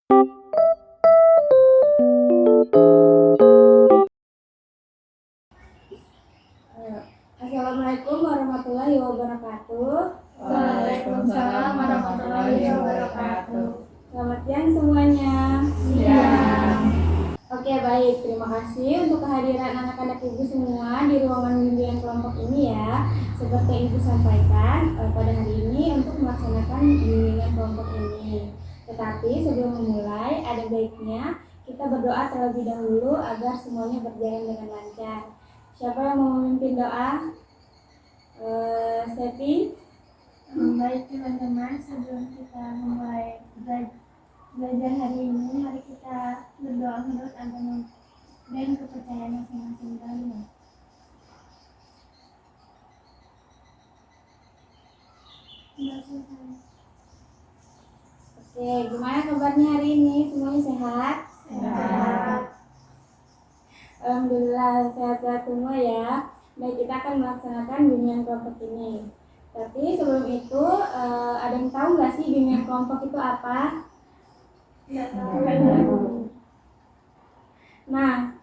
Assalamualaikum warahmatullahi wabarakatuh. Waalaikumsalam warahmatullahi wabarakatuh. Selamat siang semuanya. Siang. Oke, baik. Terima kasih untuk kehadiran anak-anak ibu semua di ruangan bimbingan kelompok ini ya. Seperti yang ibu sampaikan pada hari ini untuk melaksanakan bimbingan kelompok ini. Tetapi sebelum memulai, ada baiknya kita berdoa terlebih dahulu agar semuanya berjalan dengan lancar. Siapa yang mau memimpin doa? Sepi? Baik teman-teman, sebelum kita memulai belajar hari ini, mari kita berdoa menurut agama dan kepercayaan masing-masing kalian. Oke, gimana kabarnya hari ini? Semuanya sehat? Sehat. Alhamdulillah sehat-sehat semua ya. Baik, kita akan melaksanakan bimbingan kelompok ini. Tapi sebelum itu, ada yang tahu nggak sih bimbingan kelompok itu apa? Nggak tahu. Nah,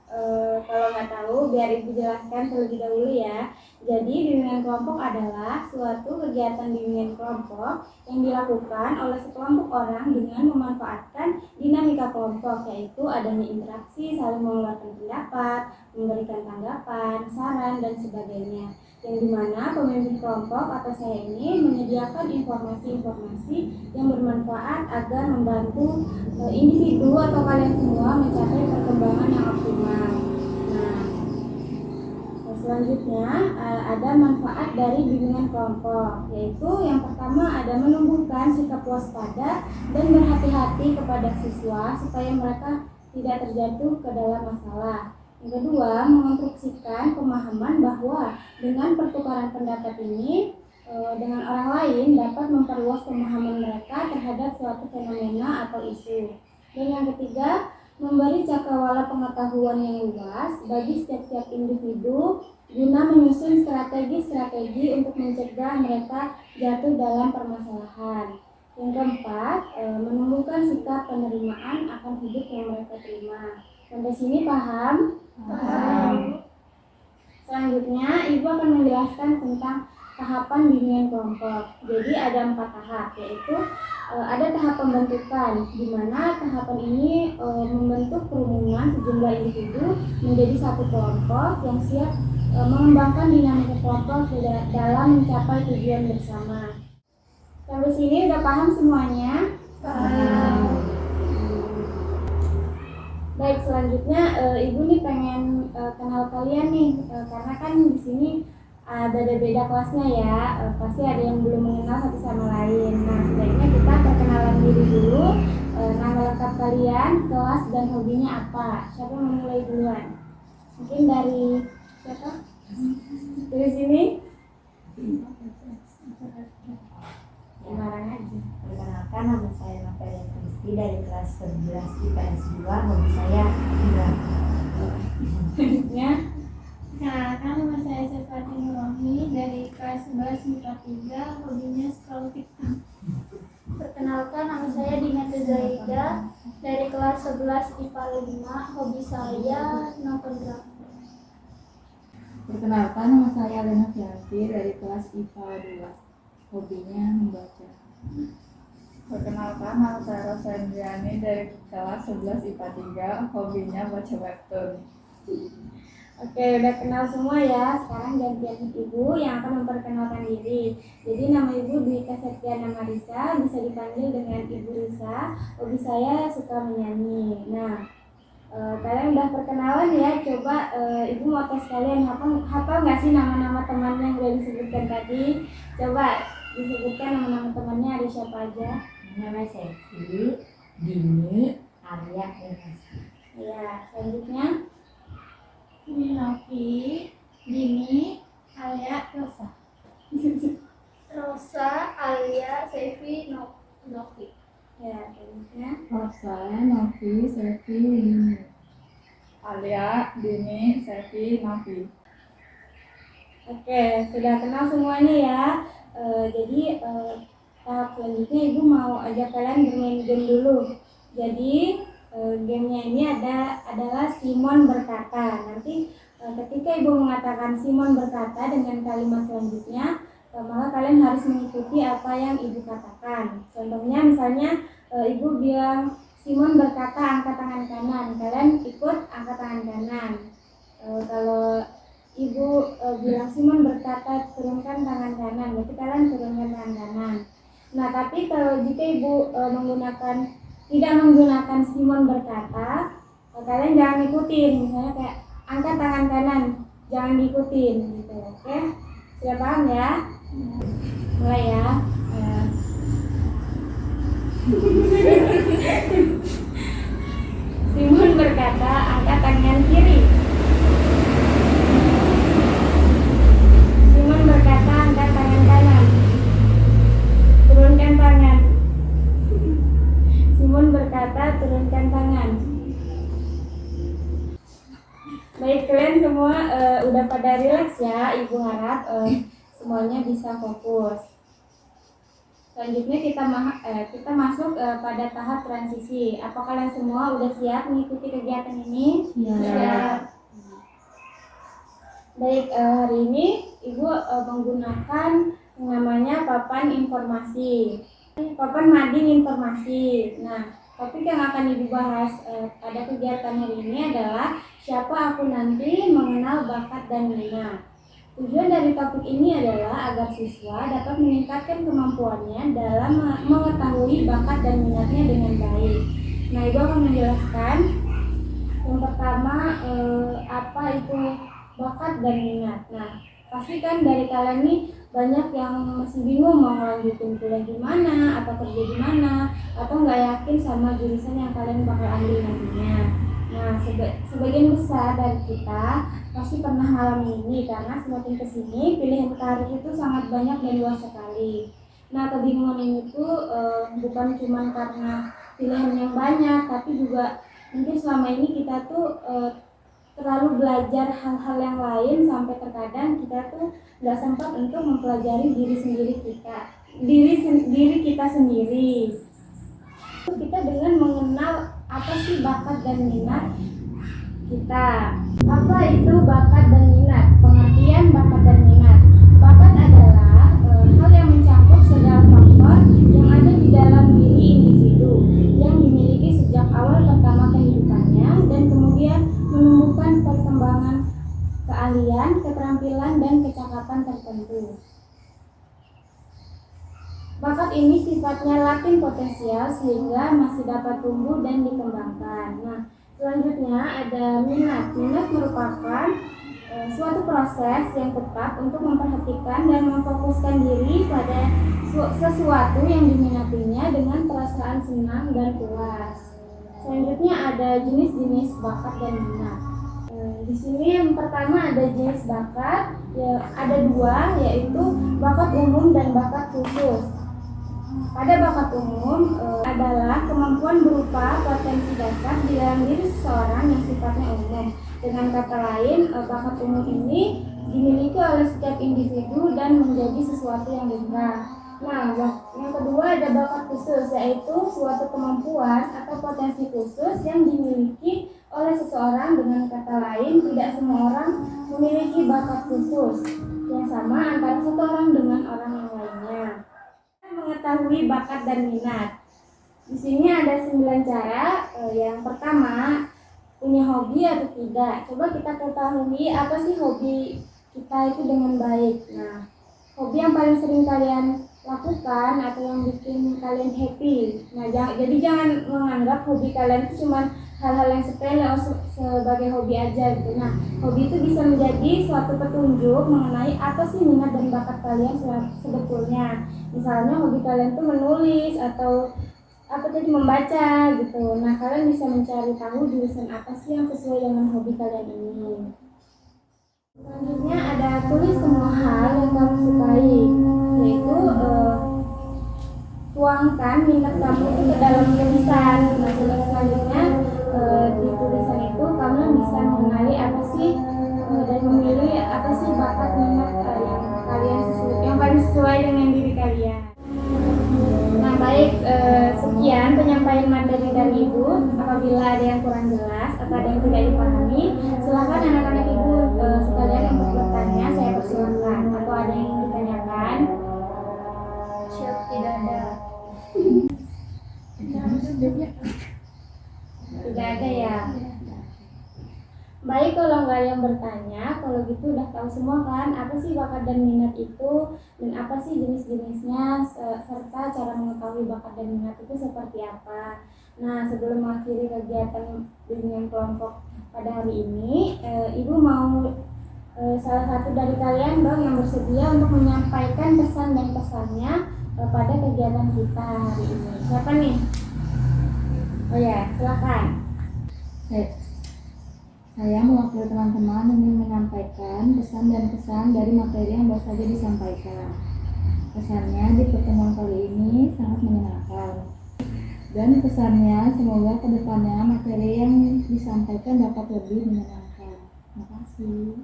kalau nggak tahu, biar ibu jelaskan terlebih dahulu ya. Jadi bimbingan kelompok adalah suatu kegiatan bimbingan kelompok yang dilakukan oleh sekelompok orang dengan memanfaatkan dinamika kelompok, yaitu adanya interaksi, saling mengeluarkan pendapat, memberikan tanggapan, saran, dan sebagainya. Yang dimana pemimpin kelompok atau saya ini menyediakan informasi-informasi yang bermanfaat agar membantu individu atau kalian semua mencapai perkembangan yang optimal. Nah, selanjutnya ada manfaat dari bimbingan kelompok, yaitu yang pertama ada menumbuhkan sikap waspada dan berhati-hati kepada siswa supaya mereka tidak terjatuh ke dalam masalah. Yang kedua, mengonstruksikan pemahaman bahwa dengan pertukaran pendapat ini dengan orang lain dapat memperluas pemahaman mereka terhadap suatu fenomena atau isu. Dan yang ketiga, memberi cakrawala pengetahuan yang luas bagi setiap individu guna menyusun strategi-strategi untuk mencegah mereka jatuh dalam permasalahan. Yang keempat, menumbuhkan sikap penerimaan akan hidup yang mereka terima. Sampai sini paham? Paham. Selanjutnya, Ibu akan menjelaskan tentang tahapan bimbingan kelompok. Jadi ada 4 tahap, yaitu ada tahap pembentukan, di mana tahapan ini membentuk kerumunan sejumlah individu menjadi satu kelompok yang siap mengembangkan dinamika kelompok dalam mencapai tujuan bersama. Sampai sini udah paham semuanya? Paham. Baik, selanjutnya Ibu nih pengen kenal kalian nih, karena kan di sini beda-beda kelasnya ya, pasti ada yang belum mengenal satu sama lain. Nah, sebaiknya kita perkenalan diri dulu, nama lengkap kalian, kelas dan hobinya apa. Siapa yang memulai duluan? Mungkin dari siapa? Dari sini? Sembarang aja. Perkenalkan, nama saya Natalia Kristi dari kelas 11 IPS 2. Hobi saya juga. Selanjutnya, Perkenalkan, nama saya Sefati Nurrohmi dari kelas 11 MIPA 3. Hobinya scroll TikTok. Perkenalkan, nama saya Dina Zaida dari kelas 11 IPA 5. Hobi saya nonton drakor. Perkenalkan, nama saya Lena Fianti dari kelas IPA 2. Hobinya membaca. Perkenalkan, nama saya Rosa Indriani dari kelas 11 IPA 3. Hobinya baca webtoon. oke, udah kenal semua ya. Sekarang gantian Ibu yang akan memperkenalkan diri. Jadi nama Ibu Dwi Septiana Marisa, bisa dipanggil dengan Ibu Risa. Hobi saya suka menyanyi. Nah, kalian udah perkenalan ya. Coba Ibu mau tes kalian, hafal nggak sih nama-nama temannya yang udah disebutkan tadi? Coba disebutkan nama-nama temannya, ada siapa aja? Nama Sevi, Dini, Arya, dan Rosa. Ya, selanjutnya. Novi, Dini, Alia, Rosa. Rosa, Alia, Sevi, Novi. Ya, selanjutnya. Rosa, Novi, Sevi, Dini. Alia, Dini, Sevi, Novi. Oke, sudah kenal semuanya ya. Jadi tahap selanjutnya Ibu mau ajak kalian bermain game dulu. Jadi gamenya ini adalah Simon berkata. Nanti ketika ibu mengatakan Simon berkata dengan kalimat selanjutnya, maka kalian harus mengikuti apa yang ibu katakan. Contohnya misalnya ibu bilang Simon berkata angkat tangan kanan, kalian ikut angkat tangan kanan. Kalau ibu bilang Simon berkata turunkan tangan kanan, berarti kalian turunkan tangan kanan. Nah, tapi kalau jika ibu tidak menggunakan Simon berkata, kalian jangan ikutin. Misalnya kayak angkat tangan kanan, jangan diikutin gitu. Oke? Sudah paham ya? Mulai ya. Simon berkata angkat tangan kiri. Simon berkata angkat tangan kanan, turunkan tangan. Simon berkata turunkan tangan. Baik, kalian semua udah pada rileks ya. Ibu harap semuanya bisa fokus. Selanjutnya kita masuk pada tahap transisi. Apa kalian semua udah siap mengikuti kegiatan ini? Ya. Baik, hari ini Ibu menggunakan yang namanya papan informasi. Papan mading informasi. Nah, topik yang akan Ibu bahas pada kegiatan hari ini adalah siapa aku nanti, mengenal bakat dan minat. Tujuan dari topik ini adalah agar siswa dapat meningkatkan kemampuannya dalam mengetahui bakat dan minatnya dengan baik. Nah, Ibu akan menjelaskan yang pertama apa itu bakat dan minat. Nah, pasti kan dari kalian nih banyak yang masih bingung mau ngelanjutin kuliah di mana atau kerja di mana atau nggak yakin sama jurusan yang kalian bakal ambil nantinya. Nah, sebagian besar dari kita pasti pernah mengalami ini karena semakin kesini pilihan karir itu sangat banyak dan luas sekali. Nah, kebingungan ini tuh bukan cuma karena pilihan yang banyak, tapi juga mungkin selama ini kita tuh terlalu belajar hal-hal yang lain sampai terkadang kita tuh nggak sempat untuk mempelajari diri kita sendiri. Kita dengan mengenal apa sih bakat dan minat kita. Apa itu bakat dan minat? Pengertian bakat dan minat. Bakat adalah hal yang mencakup segala faktor yang ada di dalam diri individu yang dimiliki sejak awal pertama kehidupannya dan kemudian menumbuhkan perkembangan keahlian, keterampilan, dan kecakapan tertentu. Bakat ini sifatnya laten potensial sehingga masih dapat tumbuh dan dikembangkan. Nah, selanjutnya ada minat. Minat merupakan suatu proses yang tepat untuk memperhatikan dan memfokuskan diri pada sesuatu yang diminatinya dengan perasaan senang dan puas. Selanjutnya ada jenis-jenis bakat dan minat. Di sini yang pertama ada jenis bakat, ya, ada dua, yaitu bakat umum dan bakat khusus. Pada bakat umum adalah kemampuan berupa potensi dasar di dalam diri seseorang yang sifatnya umum. Dengan kata lain, bakat umum ini dimiliki oleh setiap individu dan menjadi sesuatu yang lumrah. Nah, yang kedua ada bakat khusus, yaitu suatu kemampuan atau potensi khusus yang dimiliki oleh seseorang. Dengan kata lain, tidak semua orang memiliki bakat khusus yang sama antara satu orang dengan orang yang lainnya. Mengetahui bakat dan minat. Di sini ada 9 cara. Yang pertama, punya hobi atau tidak. Coba kita ketahui apa sih hobi kita itu dengan baik. Nah, hobi yang paling sering kalian lakukan atau yang bikin kalian happy. Nah, jadi jangan menganggap hobi kalian itu cuma hal-hal yang sepele sebagai hobi aja gitu. Nah, hobi itu bisa menjadi suatu petunjuk mengenai apa sih minat dan bakat kalian sebetulnya. Misalnya hobi kalian tuh menulis atau apa tadi membaca gitu. Nah, kalian bisa mencari tahu jurusan apa sih yang sesuai dengan hobi kalian ini. Selanjutnya ada tulis semua hal yang kamu sukai, yaitu tuangkan minat kamu itu ke dalam tulisan. Nah, selanjutnya di tulisan itu kamu bisa mengenali apa sih dan memilih apa sih bakat minat yang paling sesuai dengan diri kalian. Nah, baik, sekian penyampaian materi dari Ibu. Apabila ada yang kurang jelas atau ada yang tidak dipahami, silakan anak-anak ibu sekalian untuk bertanya. Saya persilakan. Atau ada yang ingin ditanyakan? Siap, tidak ada. Tidak ada ya. Baik, kalau nggak ada yang bertanya, kalau gitu udah tahu semua kan apa sih bakat dan minat itu dan apa sih jenis-jenisnya serta cara mengetahui bakat dan minat itu seperti apa. Nah, sebelum mengakhiri kegiatan bimbingan kelompok pada hari ini, Ibu mau salah satu dari kalian dong yang bersedia untuk menyampaikan pesan dan pesannya pada kegiatan kita hari ini. Siapa nih? Oh ya, silakan. Saya mewakili teman-teman ingin menyampaikan pesan dan kesan dari materi yang baru saja disampaikan. Pesannya di pertemuan kali ini sangat menyenangkan. Dan pesannya semoga kedepannya materi yang disampaikan dapat lebih menyenangkan. Terima kasih.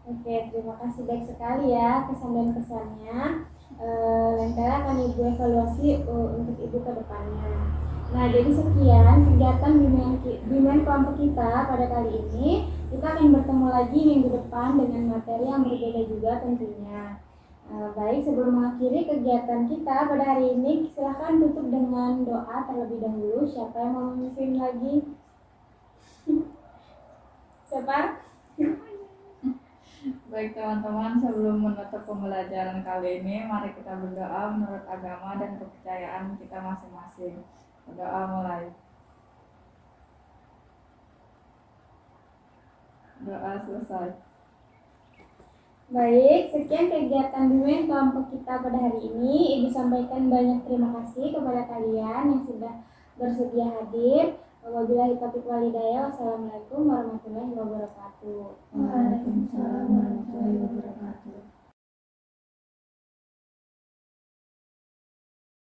Oke, terima kasih baik sekali ya kesan dan kesannya. Lain kali akan Ibu evaluasi untuk Ibu ke depannya. Nah, jadi sekian kegiatan bimbingan kelompok kita pada kali ini. Kita akan bertemu lagi minggu depan dengan materi yang berbeda juga tentunya. Baik, sebelum mengakhiri kegiatan kita pada hari ini, silahkan tutup dengan doa terlebih dahulu. Siapa yang mau memimpin lagi? Siapa? Baik teman-teman, sebelum menutup pembelajaran kali ini, mari kita berdoa menurut agama dan kepercayaan kita masing-masing. Berdoa mulai. Doa selesai. Baik, sekian kegiatan bimbingan kelompok kita pada hari ini. Ibu sampaikan banyak terima kasih kepada kalian yang sudah bersedia hadir. Wabillahi taufiq wal hidayah. Wassalamualaikum warahmatullahi wabarakatuh. Waalaikumsalam.